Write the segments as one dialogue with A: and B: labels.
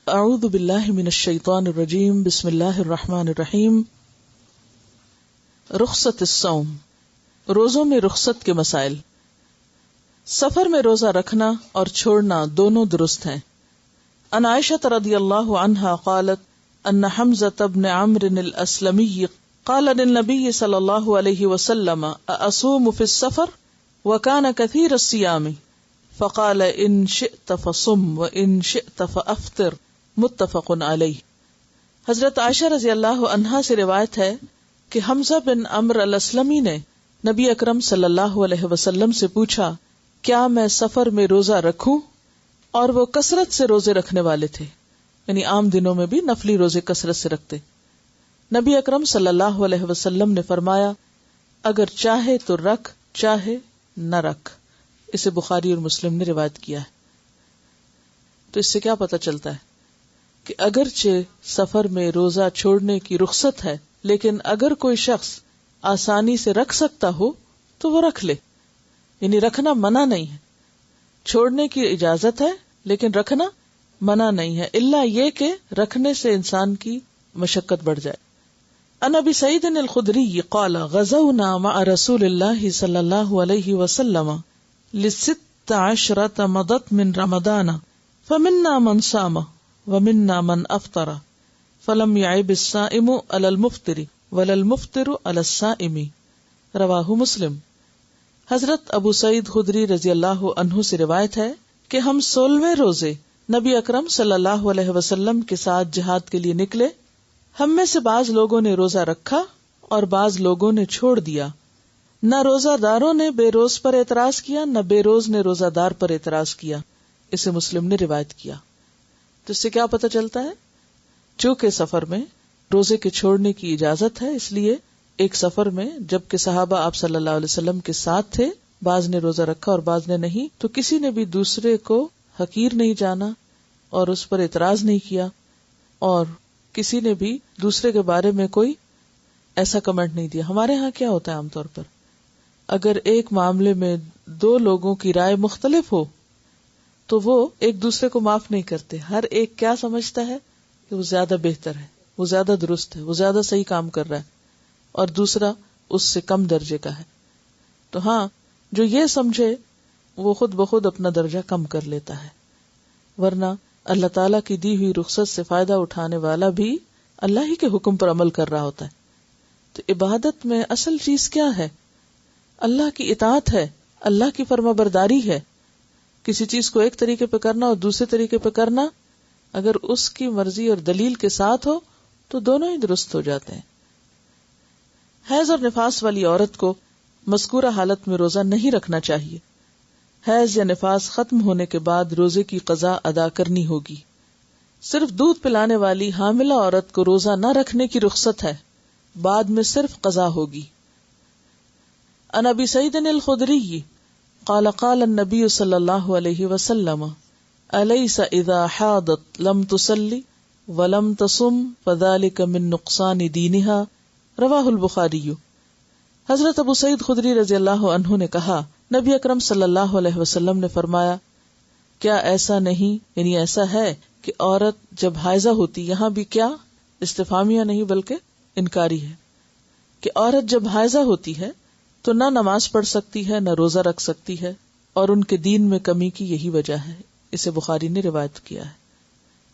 A: اعوذ باللہ من الشیطان الرجیم بسم اللہ الرحمن الرحیم. رخصت الصوم، روزوں میں رخصت کے مسائل. سفر میں روزہ رکھنا اور چھوڑنا دونوں درست ہیں. عن عائشہ رضی اللہ عنہا قالت ان حمزة بن عمرو الاسلمی قال للنبي صلی اللہ علیہ وسلم اصوم في السفر وكان كثير الصيام فقال ان شئت فصم وان شئت فافطر متفق علیہ. حضرت عائشہ رضی اللہ عنہا سے روایت ہے کہ حمزہ بن عمرو الاسلمی نے نبی اکرم صلی اللہ علیہ وسلم سے پوچھا کیا میں سفر میں روزہ رکھوں، اور وہ کثرت سے روزے رکھنے والے تھے، یعنی عام دنوں میں بھی نفلی روزے کثرت سے رکھتے. نبی اکرم صلی اللہ علیہ وسلم نے فرمایا اگر چاہے تو رکھ، چاہے نہ رکھ. اسے بخاری اور مسلم نے روایت کیا ہے. تو اس سے کیا پتہ چلتا ہے کہ اگرچہ سفر میں روزہ چھوڑنے کی رخصت ہے، لیکن اگر کوئی شخص آسانی سے رکھ سکتا ہو تو وہ رکھ لے، یعنی رکھنا منع نہیں ہے. چھوڑنے کی اجازت ہے لیکن رکھنا منع نہیں ہے، الا یہ کہ رکھنے سے انسان کی مشقت بڑھ جائے. عن ابی سعید الخدری قال غزونا مع رسول اللہ صلی اللہ علیہ وسلم لست عشرۃ مضت من رمضان فمنا من صام ومنا من افطر فلم يعب الصائم على المفطر ولا المفطر على الصائم. رواہ مسلم. حضرت ابو سعید خدری رضی اللہ عنہ سے روایت ہے کہ ہم 16ویں روزے نبی اکرم صلی اللہ علیہ وسلم کے ساتھ جہاد کے لیے نکلے. ہم میں سے بعض لوگوں نے روزہ رکھا اور بعض لوگوں نے چھوڑ دیا. نہ روزہ داروں نے بے روز پر اعتراض کیا، نہ بے روز نے روزہ دار پر اعتراض کیا. اسے مسلم نے روایت کیا. تو اس سے کیا پتہ چلتا ہے؟ چونکہ سفر میں روزے کے چھوڑنے کی اجازت ہے، اس لیے ایک سفر میں جبکہ صحابہ آپ صلی اللہ علیہ وسلم کے ساتھ تھے، بعض نے روزہ رکھا اور بعض نے نہیں، تو کسی نے بھی دوسرے کو حقیر نہیں جانا اور اس پر اعتراض نہیں کیا، اور کسی نے بھی دوسرے کے بارے میں کوئی ایسا کمنٹ نہیں دیا. ہمارے ہاں کیا ہوتا ہے عام طور پر، اگر ایک معاملے میں دو لوگوں کی رائے مختلف ہو تو وہ ایک دوسرے کو معاف نہیں کرتے. ہر ایک کیا سمجھتا ہے کہ وہ زیادہ بہتر ہے، وہ زیادہ درست ہے، وہ زیادہ صحیح کام کر رہا ہے، اور دوسرا اس سے کم درجے کا ہے. تو ہاں، جو یہ سمجھے وہ خود بخود اپنا درجہ کم کر لیتا ہے، ورنہ اللہ تعالیٰ کی دی ہوئی رخصت سے فائدہ اٹھانے والا بھی اللہ ہی کے حکم پر عمل کر رہا ہوتا ہے. تو عبادت میں اصل چیز کیا ہے؟ اللہ کی اطاعت ہے، اللہ کی فرما برداری ہے. کسی چیز کو ایک طریقے پہ کرنا اور دوسرے طریقے پہ کرنا، اگر اس کی مرضی اور دلیل کے ساتھ ہو تو دونوں ہی درست ہو جاتے ہیں. حیض اور نفاس والی عورت کو مذکورہ حالت میں روزہ نہیں رکھنا چاہیے. حیض یا نفاس ختم ہونے کے بعد روزے کی قضا ادا کرنی ہوگی. صرف دودھ پلانے والی حاملہ عورت کو روزہ نہ رکھنے کی رخصت ہے، بعد میں صرف قضا ہوگی. عن ابی سعید الخدری قال قال النبی صلی اللہ علیہ وسلم الیس اذا حاضت لم تصلی ولم تصم فذلک من نقصان دینها. رواہ البخاری. حضرت ابو سعید خدری رضی اللہ عنہ نے کہا نبی اکرم صلی اللہ علیہ وسلم نے فرمایا کیا ایسا نہیں، یعنی ایسا ہے کہ عورت جب حائضہ ہوتی، یہاں بھی کیا استفہامیہ نہیں بلکہ انکاری ہے، کہ عورت جب حائضہ ہوتی ہے تو نہ نماز پڑھ سکتی ہے نہ روزہ رکھ سکتی ہے، اور ان کے دین میں کمی کی یہی وجہ ہے. اسے بخاری نے روایت کیا ہے.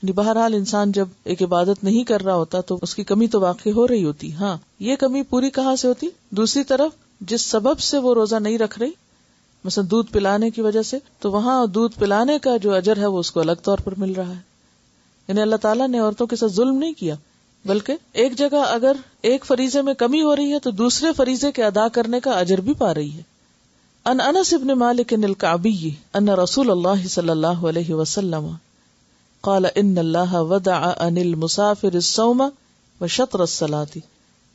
A: یعنی بہرحال انسان جب ایک عبادت نہیں کر رہا ہوتا تو اس کی کمی تو واقع ہو رہی ہوتی. ہاں، یہ کمی پوری کہاں سے ہوتی؟ دوسری طرف جس سبب سے وہ روزہ نہیں رکھ رہی، مثلا دودھ پلانے کی وجہ سے، تو وہاں دودھ پلانے کا جو اجر ہے وہ اس کو الگ طور پر مل رہا ہے. یعنی اللہ تعالیٰ نے عورتوں کے ساتھ ظلم نہیں کیا، بلکہ ایک جگہ اگر ایک فریضے میں کمی ہو رہی ہے تو دوسرے فریضے کے ادا کرنے کا اجر بھی پا رہی ہے. ان انس بن مالک الکعبی ان رسول اللہ صلی اللہ علیہ وسلم قال ان اللہ وضع عن المسافر الصوم وشطر الصلاة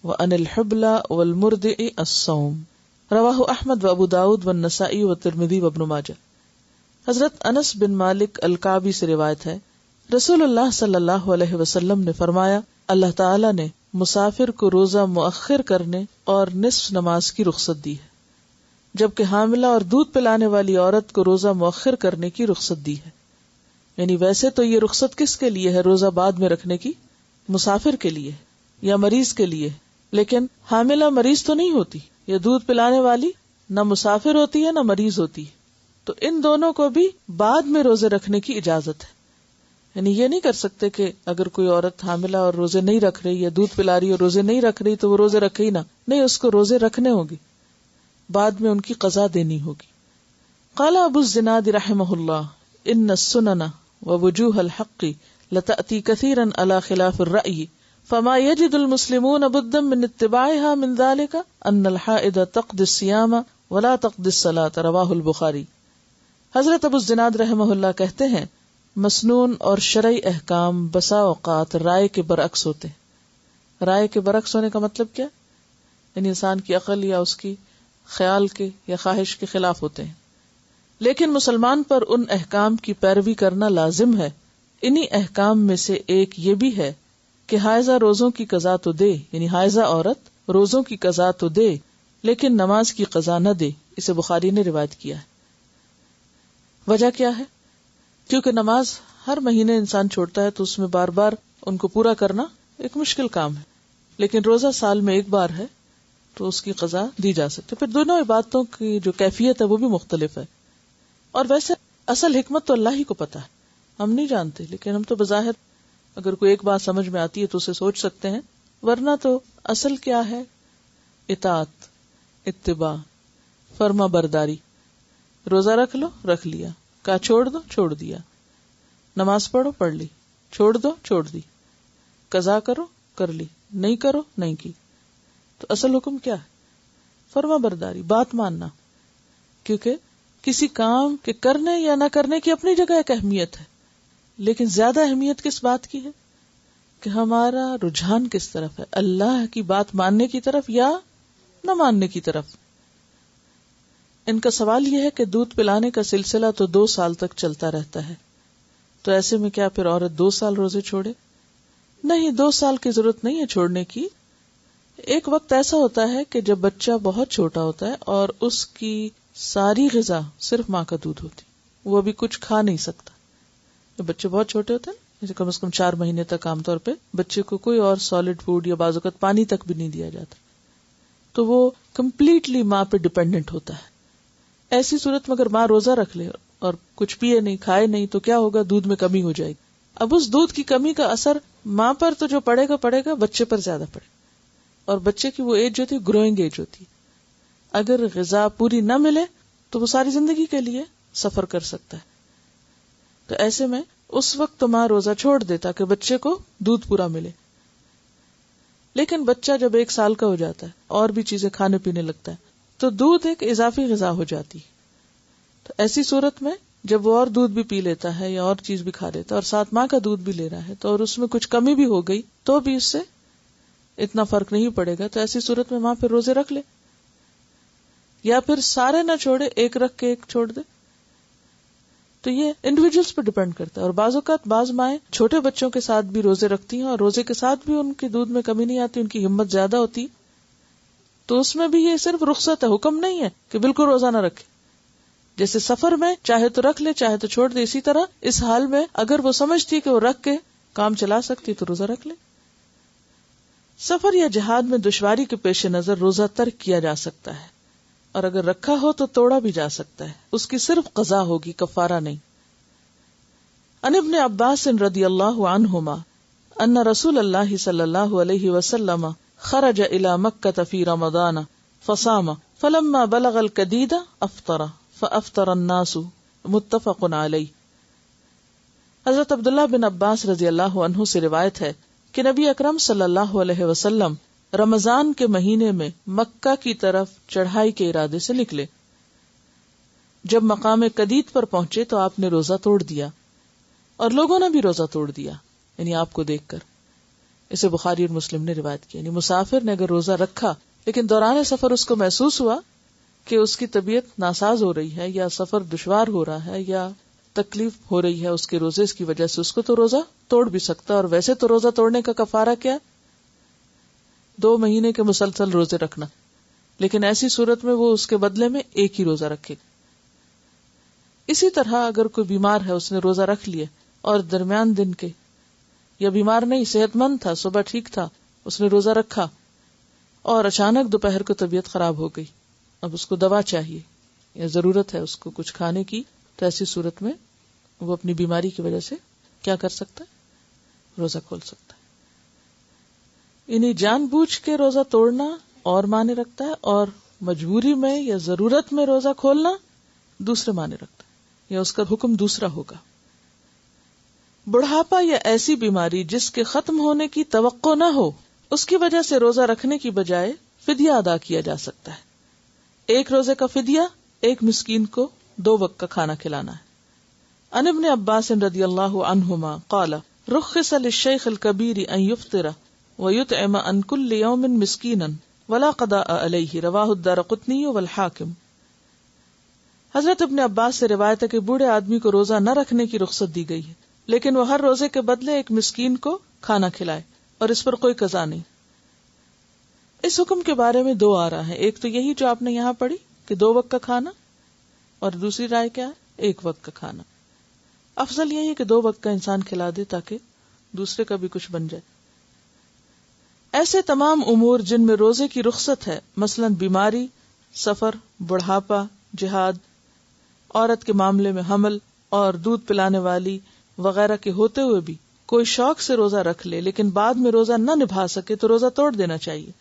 A: وعن الحبل والمرضع الصوم. رواہ احمد و ابو داود والنسائی والترمذی وابن ماجہ. حضرت انس بن مالک الکعبی سے روایت ہے رسول اللہ صلی اللہ علیہ وسلم نے فرمایا اللہ تعالیٰ نے مسافر کو روزہ مؤخر کرنے اور نصف نماز کی رخصت دی ہے، جبکہ حاملہ اور دودھ پلانے والی عورت کو روزہ مؤخر کرنے کی رخصت دی ہے. یعنی ویسے تو یہ رخصت کس کے لیے ہے روزہ بعد میں رکھنے کی؟ مسافر کے لیے یا مریض کے لیے، لیکن حاملہ مریض تو نہیں ہوتی، یا دودھ پلانے والی نہ مسافر ہوتی ہے نہ مریض ہوتی، تو ان دونوں کو بھی بعد میں روزے رکھنے کی اجازت ہے. یعنی یہ نہیں کر سکتے کہ اگر کوئی عورت حاملہ اور روزے نہیں رکھ رہی یا دودھ پلا رہی اور روزے نہیں رکھ رہی تو وہ روزے رکھے ہی نہ، نہیں، اس کو روزے رکھنے ہوگی، بعد میں ان کی قضا دینی ہوگی. قال ابو الزناد رحمہ اللہ ان السنن ووجوه الحق لتأتي كثيرا على خلاف الرأي فما يجد المسلمون بدا من اتباعها من ذلك ان الحائض تقضي الصيام ولا تقضي الصلاة رواہ البخاری. حضرت ابو الزناد رحمہ اللہ کہتے ہیں مسنون اور شرعی احکام بسا اوقات رائے کے برعکس ہوتے ہیں. رائے کے برعکس ہونے کا مطلب کیا؟ یعنی انسان کی عقل یا اس کی خیال کے یا خواہش کے خلاف ہوتے ہیں، لیکن مسلمان پر ان احکام کی پیروی کرنا لازم ہے. انہی احکام میں سے ایک یہ بھی ہے کہ حائضہ روزوں کی قضا تو دے، یعنی حائضہ عورت روزوں کی قضا تو دے لیکن نماز کی قضا نہ دے. اسے بخاری نے روایت کیا ہے. وجہ کیا ہے؟ کیونکہ نماز ہر مہینے انسان چھوڑتا ہے تو اس میں بار بار ان کو پورا کرنا ایک مشکل کام ہے، لیکن روزہ سال میں ایک بار ہے تو اس کی قضا دی جا سکتی. پھر دونوں عبادتوں کی جو کیفیت ہے وہ بھی مختلف ہے، اور ویسے اصل حکمت تو اللہ ہی کو پتا ہے، ہم نہیں جانتے، لیکن ہم تو بظاہر اگر کوئی ایک بات سمجھ میں آتی ہے تو اسے سوچ سکتے ہیں، ورنہ تو اصل کیا ہے؟ اطاعت، اتباع، فرما برداری. روزہ رکھ لو، رکھ لیا، کہا چھوڑ دو، چھوڑ دیا. نماز پڑھو، پڑھ لی، چھوڑ دو، چھوڑ دی. قضا کرو، کر لی، نہیں کرو، نہیں کی. تو اصل حکم کیا ہے؟ فرما برداری، بات ماننا. کیونکہ کسی کام کے کرنے یا نہ کرنے کی اپنی جگہ ایک اہمیت ہے، لیکن زیادہ اہمیت کس بات کی ہے کہ ہمارا رجحان کس طرف ہے، اللہ کی بات ماننے کی طرف یا نہ ماننے کی طرف. ان کا سوال یہ ہے کہ دودھ پلانے کا سلسلہ تو 2 سال تک چلتا رہتا ہے، تو ایسے میں کیا پھر عورت 2 سال روزے چھوڑے؟ نہیں، 2 سال کی ضرورت نہیں ہے چھوڑنے کی. ایک وقت ایسا ہوتا ہے کہ جب بچہ بہت چھوٹا ہوتا ہے اور اس کی ساری غذا صرف ماں کا دودھ ہوتی، وہ ابھی کچھ کھا نہیں سکتا. جب بچے بہت چھوٹے ہوتے ہیں، جیسے کم از کم 4 مہینے تک عام طور پہ بچے کو کوئی اور سالڈ فوڈ یا بعض اوقات پانی تک بھی نہیں دیا جاتا، تو وہ کمپلیٹلی ماں پہ ڈیپینڈنٹ ہوتا ہے. ایسی صورت میں اگر ماں روزہ رکھ لے اور کچھ پیے نہیں، کھائے نہیں، تو کیا ہوگا؟ دودھ میں کمی ہو جائے گی. اب اس دودھ کی کمی کا اثر ماں پر تو جو پڑے گا بچے پر زیادہ پڑے. اور بچے کی وہ ایج جو تھی گروئنگ ایج ہوتی، اگر غذا پوری نہ ملے تو وہ ساری زندگی کے لیے سفر کر سکتا ہے. تو ایسے میں اس وقت تو ماں روزہ چھوڑ دے تاکہ بچے کو دودھ پورا ملے. لیکن بچہ جب 1 سال کا ہو جاتا ہے اور بھی چیزیں کھانے پینے لگتا ہے تو دودھ ایک اضافی غذا ہو جاتی. تو ایسی صورت میں جب وہ اور دودھ بھی پی لیتا ہے یا اور چیز بھی کھا لیتا ہے اور ساتھ ماں کا دودھ بھی لے رہا ہے، تو اور اس میں کچھ کمی بھی ہو گئی تو بھی اس سے اتنا فرق نہیں پڑے گا. تو ایسی صورت میں ماں پھر روزے رکھ لے، یا پھر سارے نہ چھوڑے، ایک رکھ کے ایک چھوڑ دے. تو یہ انڈیویجولز پہ ڈیپینڈ کرتا ہے. اور بعض اوقات بعض مائیں چھوٹے بچوں کے ساتھ بھی روزے رکھتی ہیں اور روزے کے ساتھ بھی ان کے دودھ میں کمی نہیں آتی، ان کی ہمت زیادہ ہوتی، تو اس میں بھی یہ صرف رخصت ہے، حکم نہیں ہے کہ بالکل روزہ نہ رکھے. جیسے سفر میں چاہے تو رکھ لے چاہے تو چھوڑ دے، اسی طرح اس حال میں اگر وہ سمجھتی کہ وہ رکھ کے کام چلا سکتی تو روزہ رکھ لے. سفر یا جہاد میں دشواری کے پیش نظر روزہ ترک کیا جا سکتا ہے، اور اگر رکھا ہو تو توڑا بھی جا سکتا ہے، اس کی صرف قضا ہوگی، کفارہ نہیں. عن ابن عباس رضی اللہ عنہما ان رسول اللہ صلی اللہ علیہ وسلم خرج الى مکہ فی رمضان فصام فلما بلغ القدید افطر فافطر الناس متفق علیہ. حضرت عبداللہ بن عباس رضی اللہ عنہ سے روایت ہے کہ نبی اکرم صلی اللہ علیہ وسلم رمضان کے مہینے میں مکہ کی طرف چڑھائی کے ارادے سے نکلے. جب مقام قدید پر پہنچے تو آپ نے روزہ توڑ دیا اور لوگوں نے بھی روزہ توڑ دیا، یعنی آپ کو دیکھ کر. اسے بخاری اور مسلم نے روایت کیا. یعنی مسافر نے اگر روزہ رکھا لیکن دوران سفر اس کو محسوس ہوا کہ اس کی طبیعت ناساز ہو رہی ہے یا سفر دشوار ہو رہا ہے یا تکلیف ہو رہی ہے اس کے روزے کی وجہ سے، اس کو تو روزہ توڑ بھی سکتا. اور ویسے تو روزہ توڑنے کا کفارہ کیا؟ 2 مہینے کے مسلسل روزے رکھنا، لیکن ایسی صورت میں وہ اس کے بدلے میں ایک ہی روزہ رکھے. اسی طرح اگر کوئی بیمار ہے، اس نے روزہ رکھ لیا اور درمیان دن کے، یا بیمار نہیں، صحت مند تھا، صبح ٹھیک تھا، اس نے روزہ رکھا اور اچانک دوپہر کو طبیعت خراب ہو گئی، اب اس کو دوا چاہیے یا ضرورت ہے اس کو کچھ کھانے کی، تو ایسی صورت میں وہ اپنی بیماری کی وجہ سے کیا کر سکتا ہے؟ روزہ کھول سکتا ہے۔ یعنی جان بوجھ کے روزہ توڑنا اور معنی رکھتا ہے، اور مجبوری میں یا ضرورت میں روزہ کھولنا دوسرے معنی رکھتا ہے، یا اس کا حکم دوسرا ہوگا۔ بڑھاپا یا ایسی بیماری جس کے ختم ہونے کی توقع نہ ہو، اس کی وجہ سے روزہ رکھنے کی بجائے فدیہ ادا کیا جا سکتا ہے۔ ایک روزے کا فدیہ ایک مسکین کو 2 وقت کا کھانا کھلانا ہے۔ عن ابن عباس رضی اللہ عنہما قال رخص للشیخ الکبیر ان یفطر ویطعم عن کل یوم مسکینا ولا قضاء علیہ، رواہ الدارقطنی والحاکم۔ حضرت ابن عباس سے روایت ہے کہ بوڑھے آدمی کو روزہ نہ رکھنے کی رخصت دی گئی ہے، لیکن وہ ہر روزے کے بدلے ایک مسکین کو کھانا کھلائے اور اس پر کوئی قضا نہیں۔ اس حکم کے بارے میں 2 آرا ہیں، ایک تو یہی جو آپ نے یہاں پڑھی کہ 2 وقت کا کھانا، اور دوسری رائے کیا ہے؟ 1 وقت کا کھانا۔ افضل یہی ہے کہ 2 وقت کا انسان کھلا دے تاکہ دوسرے کا بھی کچھ بن جائے۔ ایسے تمام امور جن میں روزے کی رخصت ہے، مثلا بیماری، سفر، بڑھاپا، جہاد، عورت کے معاملے میں حمل اور دودھ پلانے والی وغیرہ کے ہوتے ہوئے بھی کوئی شوق سے روزہ رکھ لے لیکن بعد میں روزہ نہ نبھا سکے تو روزہ توڑ دینا چاہیے،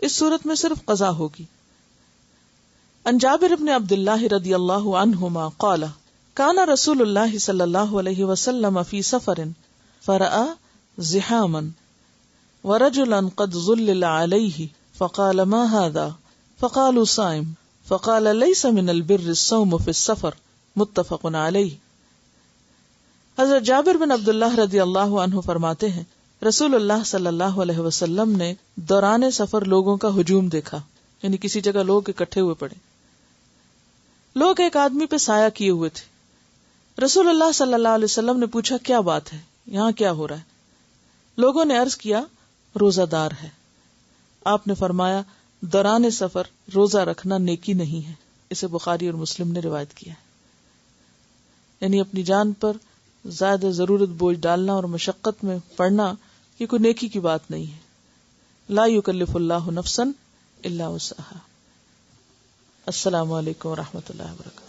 A: اس صورت میں صرف قضا ہوگی۔ عن جابر بن عبد اللہ رضی اللہ عنہما قال کان رسول اللہ صلی اللہ علیہ وسلم فی سفر فرأى زحاما ورجلا قد ظلل علیہ فقال ما هذا فقالوا صائم فقال ليس من البر الصوم في السفر متفق علیہ۔ حضرت جابر بن عبداللہ رضی اللہ عنہ فرماتے ہیں رسول اللہ صلی اللہ علیہ وسلم نے دوران سفر لوگوں کا ہجوم دیکھا، یعنی کسی جگہ لوگ اکٹھے ہوئے پڑے، لوگ ایک آدمی پہ سایہ کیے ہوئے تھے۔ رسول اللہ صلی اللہ علیہ وسلم نے پوچھا کیا بات ہے، یہاں کیا ہو رہا ہے؟ لوگوں نے عرض کیا روزہ دار ہے۔ آپ نے فرمایا دوران سفر روزہ رکھنا نیکی نہیں ہے، اسے بخاری اور مسلم نے روایت کیا ہے۔ یعنی اپنی جان پر زیادہ ضرورت بوجھ ڈالنا اور مشقت میں پڑنا یہ کوئی نیکی کی بات نہیں ہے۔ لا یکلف اللہ نفسا الا وسعها۔ السلام علیکم ورحمۃ اللہ وبرکاتہ۔